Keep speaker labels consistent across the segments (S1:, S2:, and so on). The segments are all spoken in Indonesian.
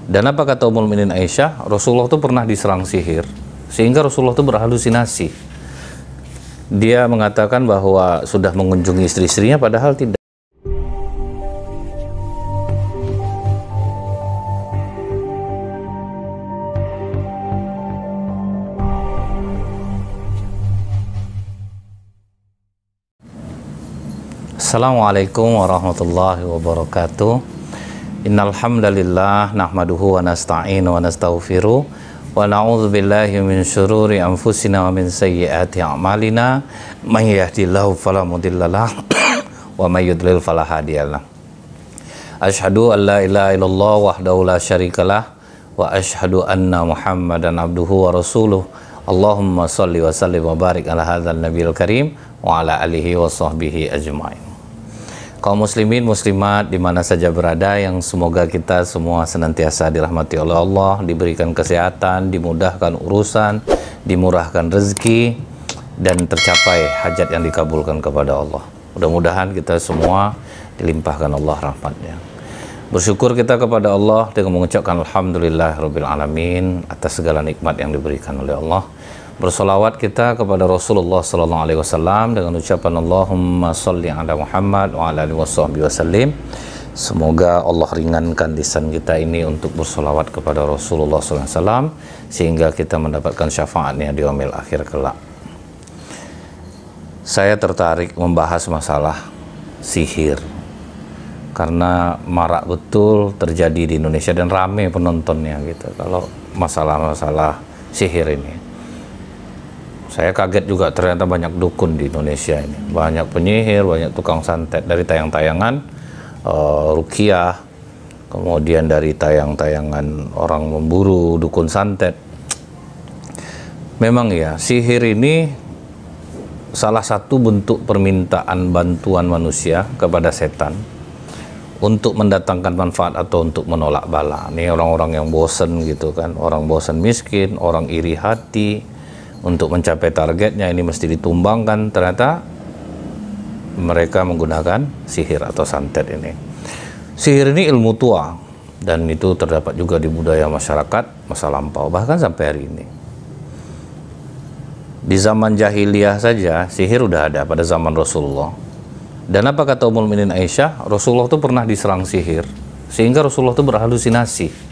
S1: Dan apa kata Ummul Mukminin Aisyah? Rasulullah itu pernah diserang sihir, sehingga Rasulullah itu berhalusinasi. Dia mengatakan bahwa sudah mengunjungi istri-istrinya, padahal tidak. Assalamualaikum warahmatullahi wabarakatuh. Innal hamdalillah nahmaduhu wa nasta'inu wa nastaghfiruh wa na'udzu billahi min syururi anfusina wa min sayyiati a'malina. May yahdihillahu fala mudhillalah wa may yudlil fala hadiyalah. Asyhadu an la ilaha illallah wahdahu la syarikalah wa asyhadu anna Muhammadan abduhu wa rasuluh. Allahumma shalli wa sallim wa barik ala hadzal nabiyil karim wa ala alihi wa sahbihi ajmain. Kaum muslimin muslimat di mana saja berada, yang semoga kita semua senantiasa dirahmati oleh Allah, diberikan kesehatan, dimudahkan urusan, dimurahkan rezeki, dan tercapai hajat yang dikabulkan kepada Allah. Mudah-mudahan kita semua dilimpahkan Allah rahmatnya. Bersyukur kita kepada Allah dengan mengucapkan alhamdulillahirabbil alamin atas segala nikmat yang diberikan oleh Allah. Bersolawat kita kepada Rasulullah sallallahu alaihi wasallam dengan ucapan Allahumma sholli ala Muhammad wa ala alihi wasallim. Semoga Allah ringankan lisan kita ini untuk bersolawat kepada Rasulullah sallallahu alaihi wasallam sehingga kita mendapatkan syafaatnya di yaumil akhir kelak. Saya tertarik membahas masalah sihir karena marak betul terjadi di Indonesia dan ramai penontonnya gitu kalau masalah-masalah sihir ini. Saya kaget juga ternyata banyak dukun di Indonesia ini, banyak penyihir, banyak tukang santet, dari tayang-tayangan ruqyah, kemudian dari tayang-tayangan orang memburu, dukun santet. Memang ya, sihir ini salah satu bentuk permintaan bantuan manusia kepada setan untuk mendatangkan manfaat atau untuk menolak bala. Ini orang-orang yang bosan gitu kan, orang bosan miskin, orang iri hati. Untuk mencapai targetnya ini mesti ditumbangkan, ternyata mereka menggunakan sihir atau santet ini. Sihir ini ilmu tua dan itu terdapat juga di budaya masyarakat masa lampau, bahkan sampai hari ini. Di zaman jahiliyah saja sihir udah ada pada zaman Rasulullah. Dan apa kata Ummul Mukminin Aisyah? Rasulullah itu pernah diserang sihir, sehingga Rasulullah itu berhalusinasi.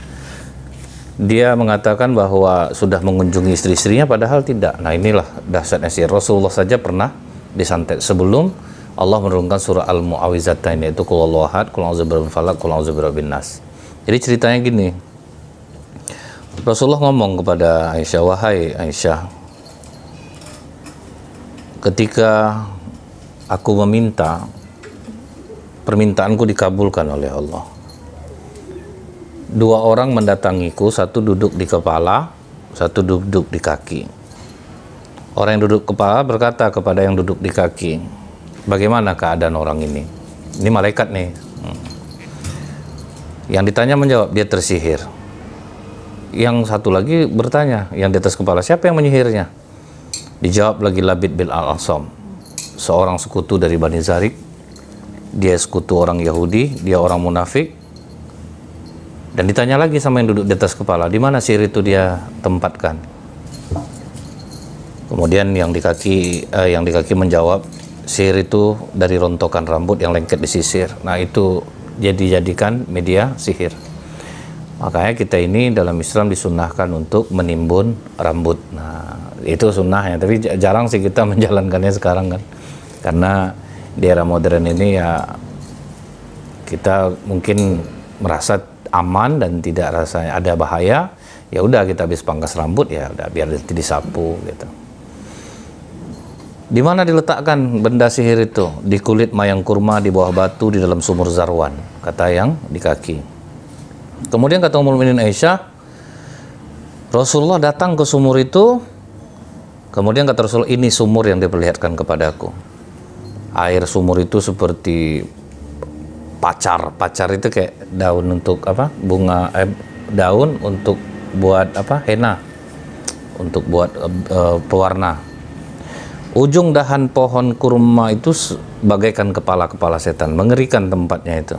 S1: Dia mengatakan bahwa sudah mengunjungi istri-istrinya, padahal tidak. Nah inilah dahsyatnya sihir. Rasulullah saja pernah disantet sebelum Allah menurunkan surah Al-Mu'awwizatain, yaitu Qul huwallahu ahad, Qul a'udzu birabbil falaq, Qul a'udzu birabbin nas. Jadi ceritanya gini, Rasulullah ngomong kepada Aisyah, wahai Aisyah, ketika aku meminta, permintaanku dikabulkan oleh Allah. Dua orang mendatangiku, satu duduk di kepala, satu duduk di kaki. Orang yang duduk kepala berkata kepada yang duduk di kaki, bagaimana keadaan orang ini? Ini malaikat nih. Yang ditanya menjawab, dia tersihir. Yang satu lagi bertanya, yang di atas kepala, siapa yang menyihirnya? Dijawab lagi Labid bin Al-Asam, seorang sekutu dari Bani Zarik. Dia sekutu orang Yahudi, dia orang munafik. Dan ditanya lagi sama yang duduk di atas kepala, di mana sihir itu dia tempatkan? Kemudian yang di kaki menjawab, sihir itu dari rontokan rambut yang lengket disisir. Nah itu dijadikan media sihir. Makanya kita ini dalam Islam disunnahkan untuk menimbun rambut. Nah itu sunnahnya, tapi jarang sih kita menjalankannya sekarang kan. Karena di era modern ini ya kita mungkin merasa aman dan tidak rasanya ada bahaya, ya udah kita habis pangkas rambut ya udah biar disapu gitu. Di mana diletakkan benda sihir itu? Di kulit mayang kurma di bawah batu di dalam sumur Zarwan, kata yang di kaki. Kemudian kata Ummul Mukminin Aisyah, Rasulullah datang ke sumur itu, kemudian kata Rasulullah, ini sumur yang diperlihatkan kepadaku. Air sumur itu seperti pacar itu kayak daun untuk apa, bunga daun untuk buat apa, henna, untuk buat pewarna. Ujung dahan pohon kurma itu bagaikan kepala-kepala setan, mengerikan tempatnya itu.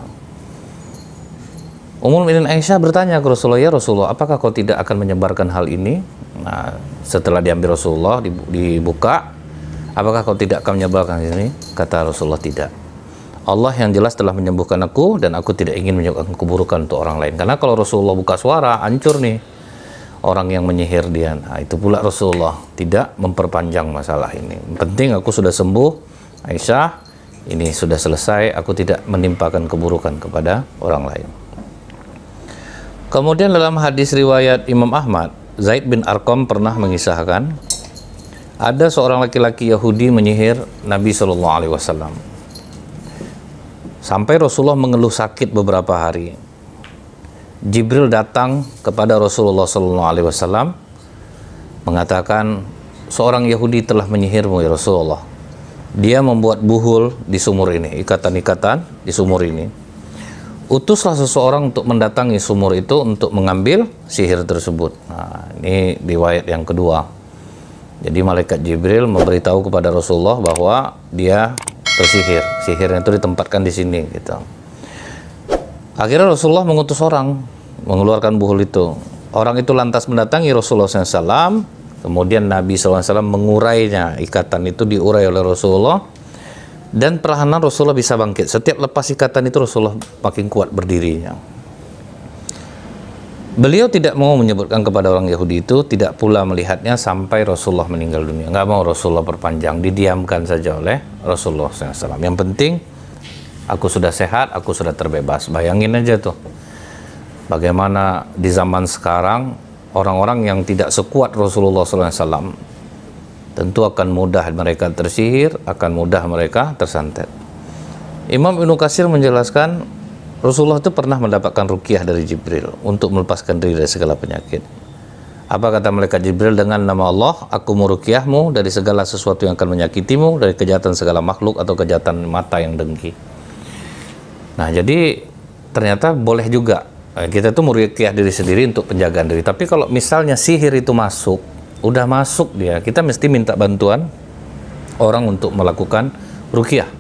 S1: Ummul Mukminin Aisyah bertanya ke Rasulullah, ya Rasulullah, apakah kau tidak akan menyebarkan hal ini? Nah, setelah diambil Rasulullah, dibuka, apakah kau tidak akan menyebarkan ini? Kata Rasulullah, tidak. Allah yang jelas telah menyembuhkan aku, dan aku tidak ingin menyebabkan keburukan untuk orang lain. Karena kalau Rasulullah buka suara, hancur nih orang yang menyihir dia. Nah, itu pula Rasulullah tidak memperpanjang masalah ini. Penting aku sudah sembuh, Aisyah, ini sudah selesai, aku tidak menimpakan keburukan kepada orang lain. Kemudian dalam hadis riwayat Imam Ahmad, Zaid bin Arqam pernah mengisahkan ada seorang laki-laki Yahudi menyihir Nabi SAW. Sampai Rasulullah mengeluh sakit beberapa hari. Jibril datang kepada Rasulullah SAW mengatakan, seorang Yahudi telah menyihirmu ya Rasulullah. Dia membuat buhul di sumur ini, ikatan-ikatan di sumur ini. Utuslah seseorang untuk mendatangi sumur itu untuk mengambil sihir tersebut. Nah, ini riwayat yang kedua. Jadi malaikat Jibril memberitahu kepada Rasulullah bahwa dia tersihir. Sihirnya itu ditempatkan di sini gitu. Akhirnya Rasulullah mengutus orang mengeluarkan buhul itu. Orang itu lantas mendatangi Rasulullah SAW. Kemudian Nabi SAW mengurainya. Ikatan itu diurai oleh Rasulullah. Dan perlahan Rasulullah bisa bangkit. Setiap lepas ikatan itu Rasulullah makin kuat berdirinya. Beliau tidak mau menyebutkan kepada orang Yahudi itu, tidak pula melihatnya sampai Rasulullah meninggal dunia. Nggak mau Rasulullah perpanjang, didiamkan saja oleh Rasulullah SAW. Yang penting, aku sudah sehat, aku sudah terbebas. Bayangin aja tuh, bagaimana di zaman sekarang, orang-orang yang tidak sekuat Rasulullah SAW, tentu akan mudah mereka tersihir, akan mudah mereka tersantet. Imam Ibnu Katsir menjelaskan, Rasulullah itu pernah mendapatkan ruqyah dari Jibril untuk melepaskan diri dari segala penyakit. Apa kata malaikat Jibril? Dengan nama Allah, aku meruqyahmu dari segala sesuatu yang akan menyakitimu, dari kejahatan segala makhluk atau kejahatan mata yang dengki. Nah, jadi ternyata boleh juga kita tuh meruqyah diri sendiri untuk penjagaan diri. Tapi kalau misalnya sihir itu masuk, udah masuk dia, kita mesti minta bantuan orang untuk melakukan ruqyah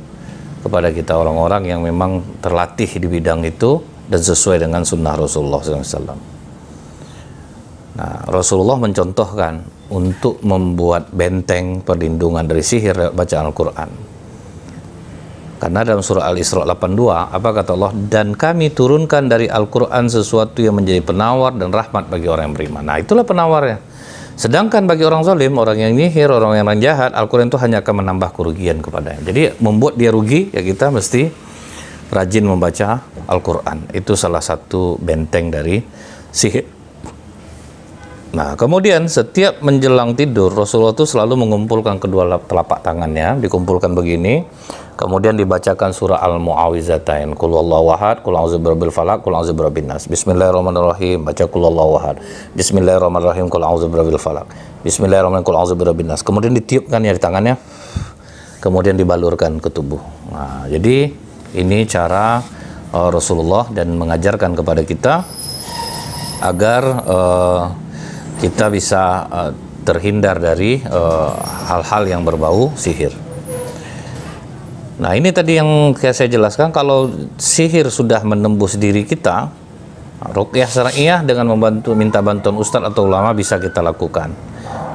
S1: kepada kita, orang-orang yang memang terlatih di bidang itu dan sesuai dengan sunnah Rasulullah SAW. Nah, Rasulullah mencontohkan untuk membuat benteng perlindungan dari sihir lewat bacaan Al-Quran. Karena dalam surah Al-Isra 82, apa kata Allah? Dan kami turunkan dari Al-Quran sesuatu yang menjadi penawar dan rahmat bagi orang yang beriman. Nah, itulah penawarnya. Sedangkan bagi orang zalim, orang yang nyihir, orang yang jahat, Al-Quran itu hanya akan menambah kerugian kepadanya. Jadi membuat dia rugi, ya kita mesti rajin membaca Al-Quran. Itu salah satu benteng dari sihir. Nah, kemudian setiap menjelang tidur, Rasulullah itu selalu mengumpulkan kedua telapak tangannya, dikumpulkan begini, kemudian dibacakan surah Al-Mu'awwizatain, Qul huwallahu ahad, Qul a'udzu birabbil falaq, Qul a'udzu birabbin nas. Bismillahirrahmanirrahim, baca Qul huwallahu ahad. Bismillahirrahmanirrahim, Qul a'udzu birabbil falaq. Bismillahirrahmanirrahim, Qul a'udzu birabbin nas. Kemudian ditiupkan ya di tangannya, kemudian dibalurkan ke tubuh. Nah, jadi ini cara Rasulullah dan mengajarkan kepada kita agar kita bisa terhindar dari hal-hal yang berbau sihir. Nah, ini tadi yang saya jelaskan, kalau sihir sudah menembus diri kita, ruqyah syar'iyyah dengan minta bantuan ustadz atau ulama bisa kita lakukan.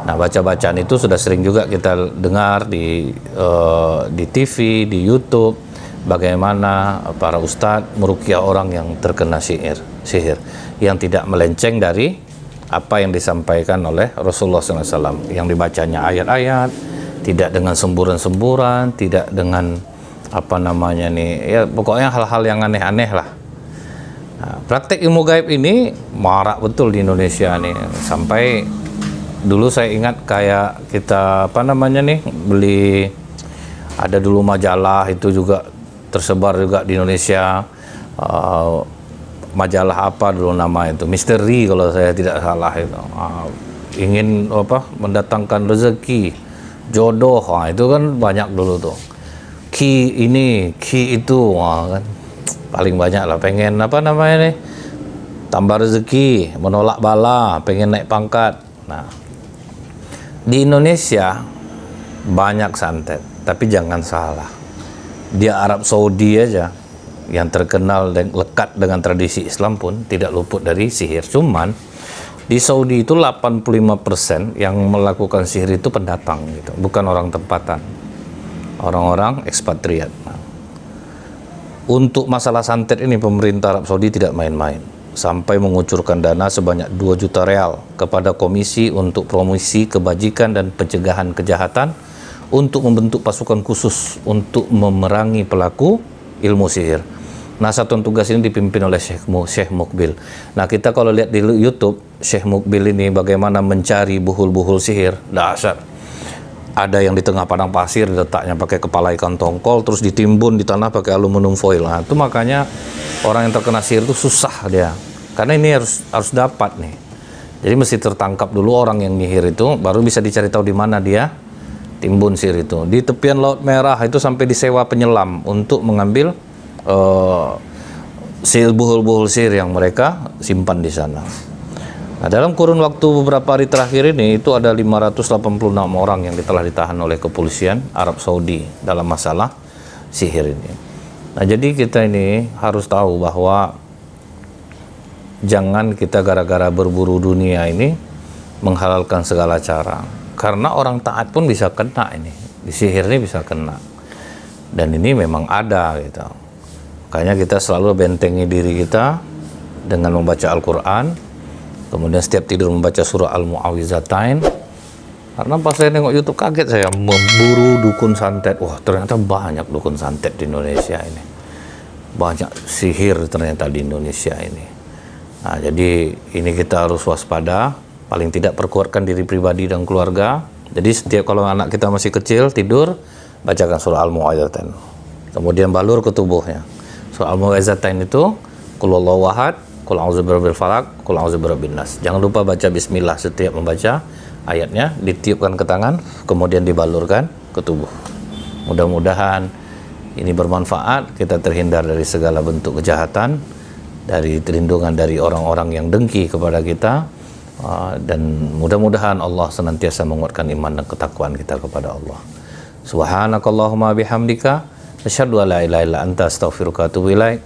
S1: Nah, baca-bacaan itu sudah sering juga kita dengar di TV, di YouTube, bagaimana para ustadz meruqyah orang yang terkena sihir, yang tidak melenceng dari apa yang disampaikan oleh Rasulullah SAW, yang dibacanya ayat-ayat, tidak dengan semburan-semburan, tidak dengan apa namanya nih, ya pokoknya hal-hal yang aneh-aneh lah. Nah, praktek ilmu gaib ini marak betul di Indonesia nih, sampai dulu saya ingat kayak kita apa namanya nih, beli, ada dulu majalah itu juga tersebar juga di Indonesia, majalah apa dulu nama itu, Misteri kalau saya tidak salah itu, ingin apa mendatangkan rezeki, jodoh, itu kan banyak dulu tuh, ki ini, ki itu, kan paling banyak lah, pengen apa namanya nih, tambah rezeki, menolak bala, pengen naik pangkat. Nah, di Indonesia banyak santet, tapi jangan salah, di Arab Saudi aja yang terkenal dan lekat dengan tradisi Islam pun tidak luput dari sihir. Cuman di Saudi itu 85% yang melakukan sihir itu pendatang gitu, bukan orang tempatan, orang-orang ekspatriat. Untuk masalah santet ini pemerintah Arab Saudi tidak main-main, sampai mengucurkan dana sebanyak 2 juta real kepada Komisi untuk Promosi Kebajikan dan Pencegahan Kejahatan untuk membentuk pasukan khusus untuk memerangi pelaku ilmu sihir. Nah, satuan tugas ini dipimpin oleh Syekh Mukbil. Nah, kita kalau lihat di YouTube, Syekh Mukbil ini bagaimana mencari buhul-buhul sihir, dahsyat. Ada yang di tengah padang pasir, letaknya pakai kepala ikan tongkol, terus ditimbun di tanah pakai aluminium foil. Nah, itu makanya orang yang terkena sihir itu susah dia. Karena ini harus dapat nih. Jadi mesti tertangkap dulu orang yang nyihir itu, baru bisa dicari tahu di mana dia timbun sihir itu. Di tepian Laut Merah itu sampai disewa penyelam untuk mengambil buhul-buhul sihir yang mereka simpan di sana. Nah, dalam kurun waktu beberapa hari terakhir ini itu ada 586 orang yang telah ditahan oleh kepolisian Arab Saudi dalam masalah sihir ini. Nah, jadi kita ini harus tahu bahwa jangan kita gara-gara berburu dunia ini menghalalkan segala cara. Karena orang taat pun bisa kena ini, di sihir ini bisa kena. Dan ini memang ada gitu. Makanya kita selalu bentengi diri kita dengan membaca Al-Quran, kemudian setiap tidur membaca surah Al-Mu'awwizatain. Karena pas saya nengok YouTube kaget saya, memburu dukun santet. Wah, ternyata banyak dukun santet di Indonesia ini. Banyak sihir ternyata di Indonesia ini. Nah, jadi ini kita harus waspada, paling tidak perkuatkan diri pribadi dan keluarga. Jadi setiap kalau anak kita masih kecil tidur, bacakan surah Al-Mu'awwizatain. Kemudian balur ke tubuhnya. Surah Al-Mu'awwizatain itu Qul huwallahu ahad, Qul a'udzu birabbil falaq, Qul a'udzu birabbin nas. Jangan lupa baca bismillah setiap membaca ayatnya, ditiupkan ke tangan, kemudian dibalurkan ke tubuh. Mudah-mudahan ini bermanfaat, kita terhindar dari segala bentuk kejahatan, dari perlindungan dari orang-orang yang dengki kepada kita, dan mudah-mudahan Allah senantiasa menguatkan iman dan ketakwaan kita kepada Allah. Subhanakallahumma bihamdika asyhadu an la ilaha illa anta astaghfiruka wa atubu ilaik.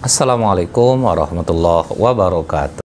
S1: Assalamualaikum warahmatullahi wabarakatuh.